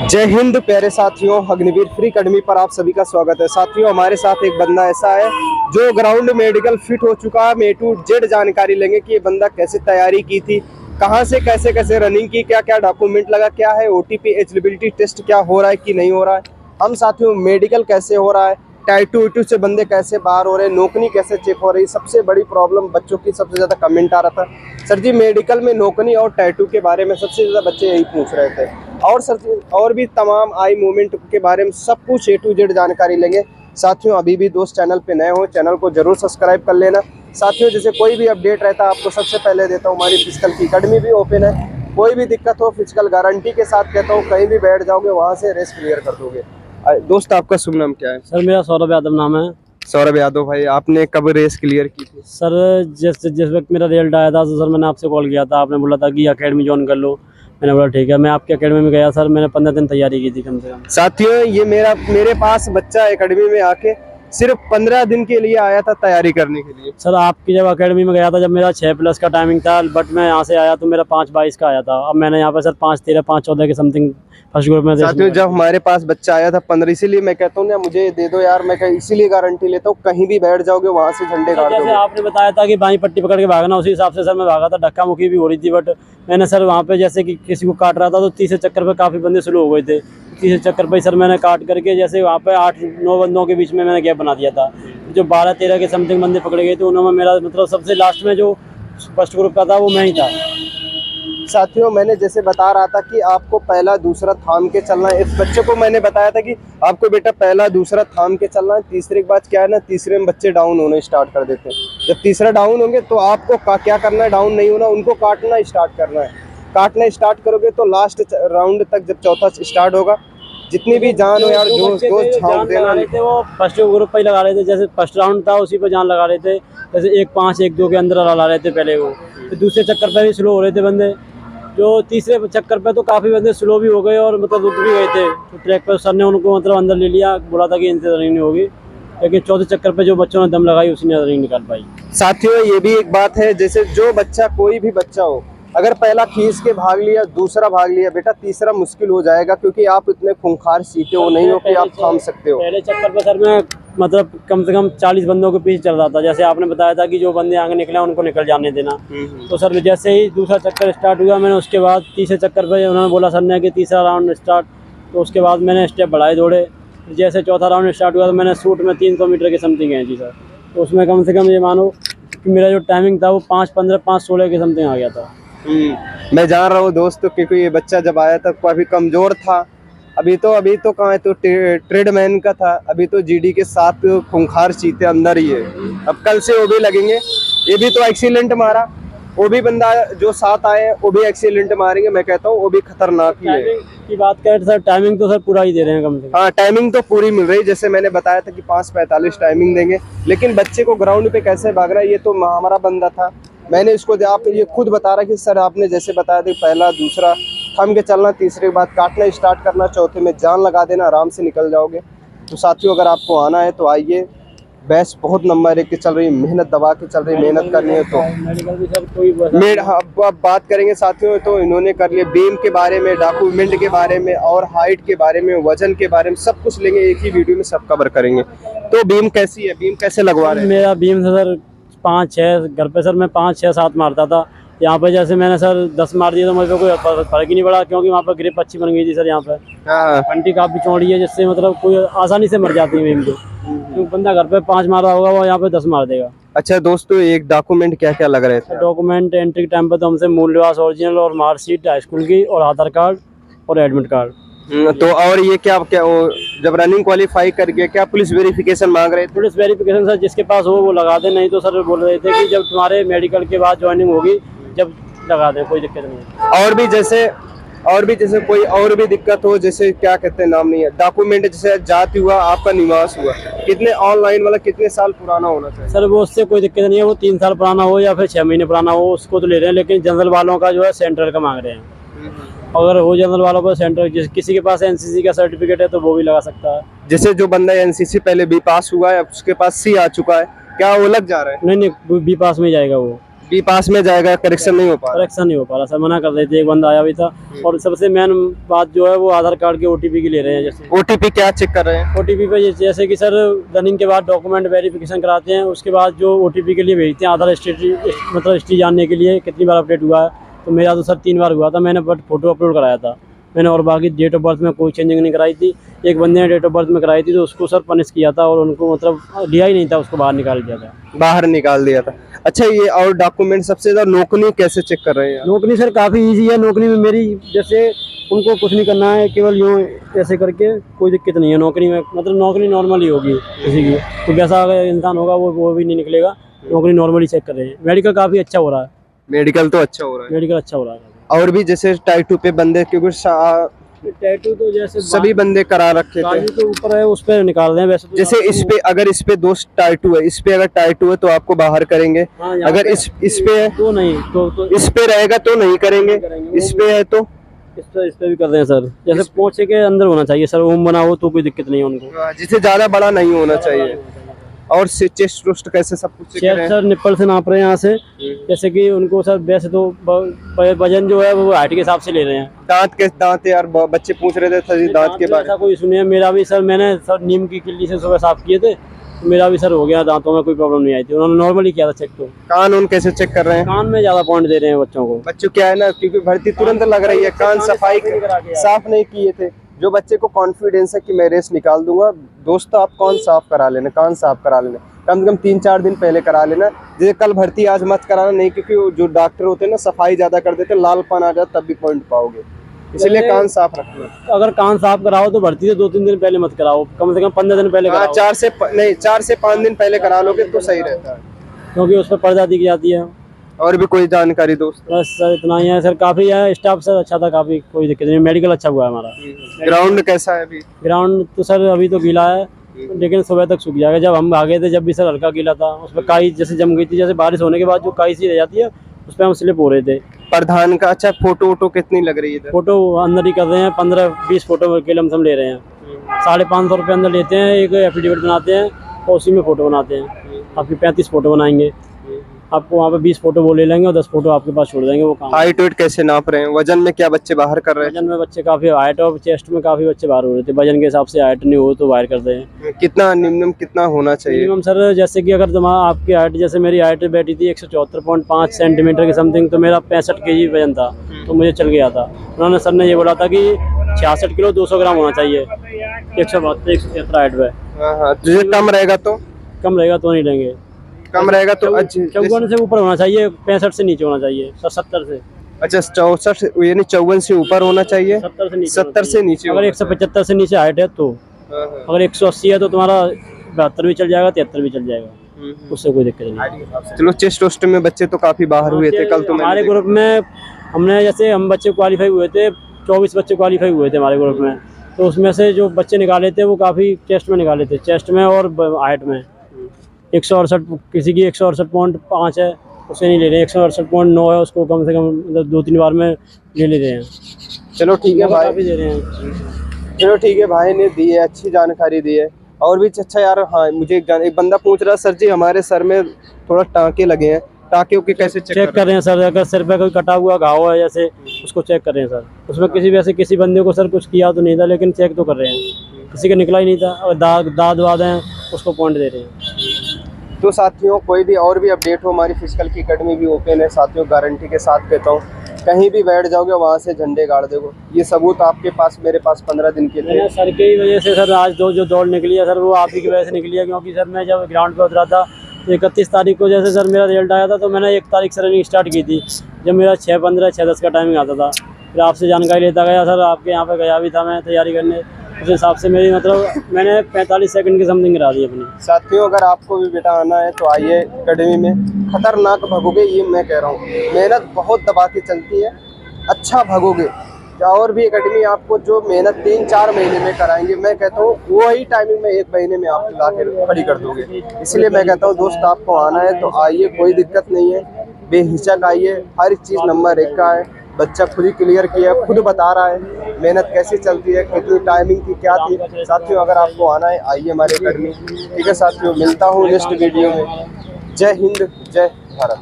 जय हिंद प्यारे साथियों, अग्निवीर फ्री अकेडमी पर आप सभी का स्वागत है। साथियों, हमारे साथ एक बंदा ऐसा है जो ग्राउंड मेडिकल फिट हो चुका है। हम A to Z जानकारी लेंगे कि ये बंदा कैसे तैयारी की थी, कहां से कैसे कैसे रनिंग की, क्या क्या डॉक्यूमेंट लगा, क्या है OTP एलिजिबिलिटी टेस्ट क्या हो रहा है कि नहीं हो रहा है। हम साथियों मेडिकल कैसे हो रहा है, टाइटू वीटू से बंदे कैसे बाहर हो रहे हैं, नौकरी कैसे चेक हो रही है। सबसे बड़ी प्रॉब्लम बच्चों की सबसे ज़्यादा कमेंट आ रहा था, सर जी मेडिकल में नौकरी और टैटू के बारे में सबसे ज़्यादा बच्चे यही पूछ रहे थे। और सर जी और भी तमाम आई मूवमेंट के बारे में सब कुछ A to Z जानकारी लेंगे। साथियों, अभी भी दोस्त चैनल पे नए हो, चैनल को जरूर सब्सक्राइब कर लेना। साथियों, जैसे कोई भी अपडेट रहता है आपको सबसे पहले देता हूँ। हमारी फिजिकल की अकेडमी भी ओपन है, कोई भी दिक्कत हो फिजिकल गारंटी के साथ कहता हूँ, कहीं भी बैठ जाओगे वहाँ से रेस क्लियर कर दोगे। दोस्त आपका शुभ नाम क्या है? सर मेरा सौरभ यादव नाम है। सौरभ यादव भाई, आपने कब रेस क्लियर की थी? सर जिस वक्त मेरा रिजल्ट आया था तो सर मैंने आपसे कॉल किया था, आपने बोला था कि अकेडमी ज्वाइन कर लो। मैंने बोला ठीक है, मैं आपके अकेडमी में गया सर। मैंने 15 दिन तैयारी की थी कम से कम। साथियों, ये मेरे पास बच्चा एकेडमी में आके सिर्फ 15 दिन के लिए आया था तैयारी करने के लिए। सर आपकी जब अकेडमी में गया था, जब मेरा 6+ का टाइमिंग था, बट मैं यहाँ से आया तो मेरा 5:22 का आया था। अब मैंने यहाँ पर सर 5:13 5:14 के समथिंग फर्स्ट ग्रुप में। साथियों, जब हमारे पास बच्चा आया था 15, इसीलिए मैं कहता हूँ ना, मुझे दे दो यार, मैं इसीलिए गारंटी लेता हूँ कहीं भी बैठ जाओगे वहां से झंडे गाड़ जैसे दोगे। आपने बताया था कि बाई पट्टी पकड़ के भागना, उसी हिसाब से सर मैं भागा था। धक्का मुक्की भी हो रही थी, बट मैंने सर वहाँ पे जैसे कि किसी को काट रहा था तो तीसरे चक्कर पे काफ़ी बंदे स्लो हो गए थे। तीसरे चक्कर पे सर मैंने काट करके जैसे वहाँ पे 8-9 बंदों के बीच में मैंने गैप बना दिया था। जो 12-13 के समथिंग बंदे पकड़े गए थे, उन्होंने मेरा मतलब सबसे लास्ट में जो फर्स्ट ग्रुप का था वो मैं ही था। साथियों, मैंने जैसे बता रहा था कि आपको पहला दूसरा थाम के चलना है। इस बच्चे को मैंने बताया था कि आपको बेटा पहला दूसरा थाम के चलना है। तीसरे के बाद क्या है ना, तीसरे में बच्चे डाउन होने स्टार्ट कर देते हैं। जब तीसरा डाउन होंगे तो आपको क्या करना है, डाउन नहीं होना, उनको काटना स्टार्ट करना है। काटना स्टार्ट करोगे तो लास्ट राउंड तक, जब चौथा स्टार्ट होगा, जितनी भी जान हो यार, जोश झांक देना। थे वो फर्स्ट ग्रुप पे ही लगा रहे थे। जैसे फर्स्ट राउंड था उसी पे जान लगा रहे थे। जैसे 1-5 1-2 के अंदर लगा रहे थे पहले वो। तो दूसरे चक्कर पे भी स्लो हो रहे थे बंदे। जो तीसरे चक्कर पे तो काफ़ी बंदे स्लो भी हो गए और मतलब रुक भी गए थे। तो ट्रैक पर सर ने उनको मतलब अंदर ले लिया, बोला था कि इनसे रनिंग नहीं होगी। लेकिन चौथे चक्कर पे जो बच्चों ने दम लगाई उसी ने रनिंग निकाल पाई। साथियों, ये भी एक बात है, जैसे जो बच्चा, कोई भी बच्चा हो, अगर पहला खींच के भाग लिया, दूसरा भाग लिया, बेटा तीसरा मुश्किल हो जाएगा, क्योंकि आप इतने खूंखार सीखे हो नहीं हो कि आप थाम सकते हो। पहले चक्कर पर सर मैं मतलब कम से कम 40 बंदों के पीछे चल रहा था। जैसे आपने बताया था कि जो बंदे आगे निकले उनको निकल जाने देना। तो सर जैसे ही दूसरा चक्कर स्टार्ट हुआ, मैंने उसके बाद तीसरे चक्कर पे उन्होंने बोला सर ने कि तीसरा राउंड स्टार्ट। तो उसके बाद मैंने स्टेप बढ़ाए दौड़े। जैसे चौथा राउंड स्टार्ट हुआ तो मैंने शूट में 300 मीटर के समथिंग है जी सर। तो उसमें कम से कम ये मानो कि मेरा जो टाइमिंग था वो 5:15 5:16 के समथिंग आ गया था। मैं जान रहा हूँ दोस्तों, क्योंकि ये बच्चा जब आया था काफी कमजोर था। अभी तो कहाँ है, तो ट्रेडमैन का था। अभी तो GD के 7 खूंखार चीते अंदर ही है। अब कल से वो भी लगेंगे। ये भी तो एक्सीलेंट मारा, वो भी बंदा जो साथ आए वो भी एक्सीलेंट मारेंगे। मैं कहता हूँ वो भी खतरनाक ही है। टाइमिंग की बात करें सर, टाइमिंग तो सर पूरा ही दे रहे हैं कम से कम। हाँ, टाइमिंग तो पूरी मिल रही है। जैसे मैंने बताया था कि 5:45 टाइमिंग देंगे, लेकिन बच्चे को ग्राउंड पे कैसे भाग रहा है ये तो हमारा बंदा था। मैंने इसको, आप ये खुद बता रहा कि सर आपने जैसे बताया था पहला दूसरा थम के चलना, तीसरे के बाद काटना स्टार्ट करना, चौथे में जान लगा देना, आराम से निकल जाओगे। तो साथियों, अगर आपको आना है तो आइए। बैच बहुत नंबर 1 की चल रही, मेहनत दबा के चल रही। मेहनत करनी है तो मेडिकल भी सर कोई अब बात करेंगे साथियों, तो इन्होंने कर लिया बीम के बारे में, डॉक्यूमेंट के बारे में और हाइट के बारे में, वजन के बारे में, सब कुछ लेंगे एक ही वीडियो में, सब कवर करेंगे। तो बीम कैसी है, बीम कैसे लगवा रहे हैं? मेरा बीम से सर 5-6 घर पे सर मैं 5-6-7 मारता था। यहाँ पे जैसे मैंने सर 10 मार दिया तो मुझे कोई फर्क ही नहीं पड़ा, क्योंकि वहाँ पर ग्रिप अच्छी बन गई थी सर। यहाँ पर हाँ, पंटी काफ़ी चौड़ी है, जिससे मतलब कोई आसानी से मर जाती है बीम को। क्योंकि बंदा घर पे 5 मारा होगा, वो यहाँ पे 10 मार देगा। अच्छा दोस्तों, एक डॉक्यूमेंट क्या क्या लग रहे थे? डॉक्यूमेंट एंट्री के टाइम पे तो हमसे मूल निवास ओरिजिनल और मार्कशीट हाई स्कूल की और आधार कार्ड और एडमिट कार्ड। तो और ये क्या क्या वो जब रनिंग क्वालिफाई करके क्या पुलिस वेरिफिकेशन मांग रहे थे? पुलिस वेरिफिकेशन सर जिसके पास हो वो लगा दे, नहीं तो सर बोल रहे थे कि जब तुम्हारे मेडिकल के बाद ज्वाइनिंग होगी जब लगा दे, कोई दिक्कत नहीं है। और भी जैसे कोई और भी दिक्कत हो, जैसे क्या कहते हैं, नाम नहीं है, डॉक्यूमेंट जैसे जाति हुआ, आपका निवास हुआ, कितने ऑनलाइन वाला कितने साल पुराना होना चाहिए? सर वो उससे कोई दिक्कत नहीं है, वो 3 साल पुराना हो या फिर 6 महीने पुराना हो, उसको तो ले रहे हैं। लेकिन जनरल वालों का जो है सेंट्रल का मांग रहे हैं। अगर हो जनरल वालों पर सेंट्रल, किसी के पास NCC का सर्टिफिकेट है तो वो भी लगा सकता है। जैसे जो बंदा NCC पहले B पास हुआ है, उसके पास C आ चुका है, क्या वो लग जा रहा है? नहीं B पास में जाएगा वो। बी पास में जाएगा, करेक्शन नहीं हो पा रहा। करेक्शन नहीं हो पा रहा सर, मना कर रहे थे, एक बंदा आया भी था। और सबसे मेन बात जो है वो आधार कार्ड के ओटीपी की ले रहे हैं। जैसे ओटीपी क्या चेक कर रहे हैं? ओटीपी पे जैसे कि सर रनिंग के बाद डॉक्यूमेंट वेरिफिकेशन कराते हैं, उसके बाद जो ओटीपी के लिए भेजते हैं आधार हिस्ट्री, मतलब हिस्ट्री जानने के लिए कितनी बार अपडेट हुआ है। तो मेरा तो सर 3 बार हुआ था, मैंने बट फोटो अपलोड कराया था मैंने, और बाकी डेट ऑफ बर्थ में कोई चेंजिंग नहीं कराई थी। एक बंदे ने डेट ऑफ बर्थ में कराई थी तो उसको सर पनिश किया था, और उनको मतलब लिया ही नहीं था, उसको बाहर निकाल दिया था। बाहर निकाल दिया था। अच्छा, ये और डॉक्यूमेंट सबसे ज्यादा नौकरी कैसे चेक कर रहे हैं? नौकरी सर काफ़ी इजी है। नौकरी में मेरी जैसे उनको कुछ नहीं करना है, केवल यूँ ऐसे करके कोई दिक्कत नहीं है नौकरी में। मतलब नौकरी नॉर्मल ही होगी किसी की, तो जैसा अगर इंसान होगा वो भी नहीं निकलेगा। नौकरी नॉर्मली चेक कर रहे हैं। मेडिकल काफ़ी अच्छा हो रहा है, मेडिकल तो अच्छा हो रहा है। मेडिकल अच्छा हो रहा है। और भी जैसे टाइप 2 पे बंदे, क्योंकि टैटू तो जैसे सभी बंदे करा रखे थे। बाजू के ऊपर है, उस पर निकाल रहे हैं वैसे तो। जैसे इस पे, अगर इस पे 2 टाइटू है, इस पे अगर टाइटू है तो आपको बाहर करेंगे। हाँ, यहाँ अगर पे इस पे है, तो नहीं तो इस पे रहेगा तो नहीं करेंगे। करेंगे। इस पे है तो इस पे भी कर रहे हैं सर। जैसे पोछे के अंदर होना चाहिए सर, ओम बना हो तो कोई दिक्कत नहीं है उनको। जिसे ज्यादा बड़ा नहीं होना चाहिए। और चेस्ट रोस्ट कैसे सब कुछ चेक चेस्ट करें? सर निप्पल से नाप रहे हैं यहाँ से। जैसे कि उनको सर वैसे तो वजन जो है वो हाइट के हिसाब से ले रहे हैं। दांत यार बच्चे पूछ रहे थे सर दांत के बारे ऐसा कोई सुनिए, मेरा भी सर मैंने सर नीम की किल्ली से सुबह साफ किए थे, तो मेरा भी सर हो गया, दांतों में कोई प्रॉब्लम नहीं आई थी। उन्होंने नॉर्मली किया था चेक। तो कान उन कैसे चेक कर रहे हैं? कान में ज्यादा पॉइंट दे रहे हैं बच्चों को। बच्चों क्या है ना, क्योंकि भर्ती तुरंत लग रही है, कान सफाई साफ नहीं किए थे। जो बच्चे को कॉन्फिडेंस है कि मैं रेस निकाल दूंगा, दोस्तों आप कान साफ करा लेना, कान साफ करा लेना, कम से कम 3-4 दिन पहले करा लेना। जैसे कल भर्ती आज मत कराना, नहीं, क्योंकि जो डॉक्टर होते हैं ना सफाई ज्यादा कर देते हैं, लालपन आ जाए तब भी पॉइंट पाओगे, इसलिए कान साफ रखना। अगर कान साफ कराओ तो भर्ती से 2-3 दिन पहले मत कराओ, कम से कम 15 दिन पहले कराओ। 4 से 5 दिन पहले करा लोगे तो सही रहता है, क्योंकि उस पर पर्दा दी जाती है। और भी कोई जानकारी दोस्त? बस सर इतना ही है सर, काफ़ी है, स्टाफ सर अच्छा था, काफ़ी कोई दिक्कत नहीं। मेडिकल अच्छा हुआ है हमारा। ग्राउंड कैसा है अभी? ग्राउंड तो सर अभी तो गीला है, लेकिन सुबह तक सूख जाएगा। जब हम भागे थे जब भी सर हल्का गीला था, उस पर काई जैसे जम गई थी, जैसे बारिश होने के बाद जो काई सी रह जाती है उस पर हम स्लिप हो रहे थे। प्रधान का अच्छा फोटो वोटो कितनी लग रही है इधर? फोटो अंदर ही कर रहे हैं, 15-20 फोटो के लमसम ले रहे हैं। 550 रुपये अंदर लेते हैं, एक एफिडेविट बनाते हैं और उसी में फ़ोटो बनाते हैं। आपकी 35 फ़ोटो बनाएंगे, आपको वहाँ पे 20 फ़ोटो वो ले लेंगे और 10 फ़ोटो आपके पास छोड़ देंगे। वो काम हाइट वेट कैसे नाप रहे हैं? वजन में क्या बच्चे बाहर कर रहे वजन में बच्चे काफ़ी हाइट और चेस्ट में काफ़ी बच्चे बाहर हो रहे थे। वजन के हिसाब से हाइट नहीं हो तो बाहर करते हैं। हैं? कितना निम्न कितना होना चाहिए? मिनिमम सर जैसे कि अगर तुम्हारा आपकी हाइट, जैसे मेरी हाइट बैठी थी 174.5 सेंटीमीटर के समथिंग, तो मेरा 65 kg वजन था, तो मुझे चल गया था। उन्होंने सर ने ये बोला था कि 66 किलो 200 ग्राम होना चाहिए 172-173 हाइट पे। हाँ, जो कम रहेगा तो? कम रहेगा तो नहीं लेंगे। कम रहेगा तो 54 से ऊपर होना चाहिए, 65 से नीचे होना चाहिए, 70 से। अच्छा 64 यानी 54 से ऊपर होना चाहिए, 70 से नीचे 70 से नीचे अगर 175 से नीचे हाइट है तो। अगर 180 है तो तुम्हारा 72 भी चल जाएगा, 73 भी चल जाएगा, उससे कोई दिक्कत नहीं। चलो, चेस्ट रोस्ट में बच्चे तो काफी बाहर हुए थे कल, तो हमारे ग्रुप में हमने जैसे हम बच्चे क्वालिफाई हुए थे, 24 बच्चे क्वालिफाई हुए थे हमारे ग्रुप में। तो उसमें से जो बच्चे निकाले थे वो काफ़ी चेस्ट में निकाले थे, चेस्ट में और हाइट में। 168 किसी की 168.5 है, उसे नहीं ले रहे हैं। 168.9 है, उसको कम से कम मतलब 2-3 बार में ले रहे हैं। चलो ठीक है भाई, काफ़ी दे रहे हैं। चलो ठीक है, भाई ने दी है, अच्छी जानकारी दी है। और भी अच्छा यार, हाँ मुझे एक बंदा पूछ रहा, सर जी हमारे सर में थोड़ा टाँके लगे हैं, टाँके के कैसे चेक कर रहे हैं सर। अगर सिर पे कोई कटा हुआ घाव है जैसे, उसको चेक कर रहे हैं सर। उसमें किसी बंदे को सर कुछ किया तो नहीं था, लेकिन चेक तो कर रहे हैं। किसी का निकला ही नहीं था। अगर दाद वाद हैं उसको पॉइंट दे रहे हैं। तो साथियों, कोई भी और भी अपडेट हो, हमारी फिजिकल की अकेडमी भी ओपन है साथियों, गारंटी के साथ कहता हूँ। कहीं भी बैठ जाओगे वहाँ से झंडे गाड़ दोगे। ये सबूत आपके पास, मेरे पास 15 दिन के थे। सर की वजह से सर आज जो दौड़ निकली है सर, वो आप ही की वजह से निकली है। क्योंकि सर मैं जब ग्राउंड पे उतरा था 31 तारीख को, जैसे सर मेरा रिजल्ट आया था, तो मैंने 1 तारीख से रनिंग स्टार्ट की थी, जब मेरा 6:15 6:10 का टाइमिंग आता था। फिर आपसे जानकारी लेता गया सर, आपके यहाँ पे गया भी था मैं तैयारी करने। उस हिसाब से मेरी मतलब मैंने 45 सेकंड की समथिंग करा दी अपनी। साथियों, अगर आपको भी बेटा आना है तो आइए अकेडमी में। खतरनाक भागोगे, ये मैं कह रहा हूँ। मेहनत बहुत दबा के चलती है, अच्छा भागोगे। और भी अकेडमी आपको जो मेहनत 3-4 महीने में कराएंगे, मैं कहता हूँ वही टाइमिंग में 1 महीने में आप ला के खड़ी कर दोगे। इसलिए मैं कहता हूँ दोस्त, आपको आना है तो आइए, कोई दिक्कत नहीं है, बेहिचक आइए। हर चीज़ नंबर 1 का है, बच्चा खुद ही क्लियर किया, खुद बता रहा है मेहनत कैसे चलती है, कितनी टाइमिंग की क्या थी। साथियों, अगर आपको आना है आइए हमारे अकेडमी। ठीक है साथियों, मिलता हूँ नेक्स्ट वीडियो में। जय हिंद, जय भारत।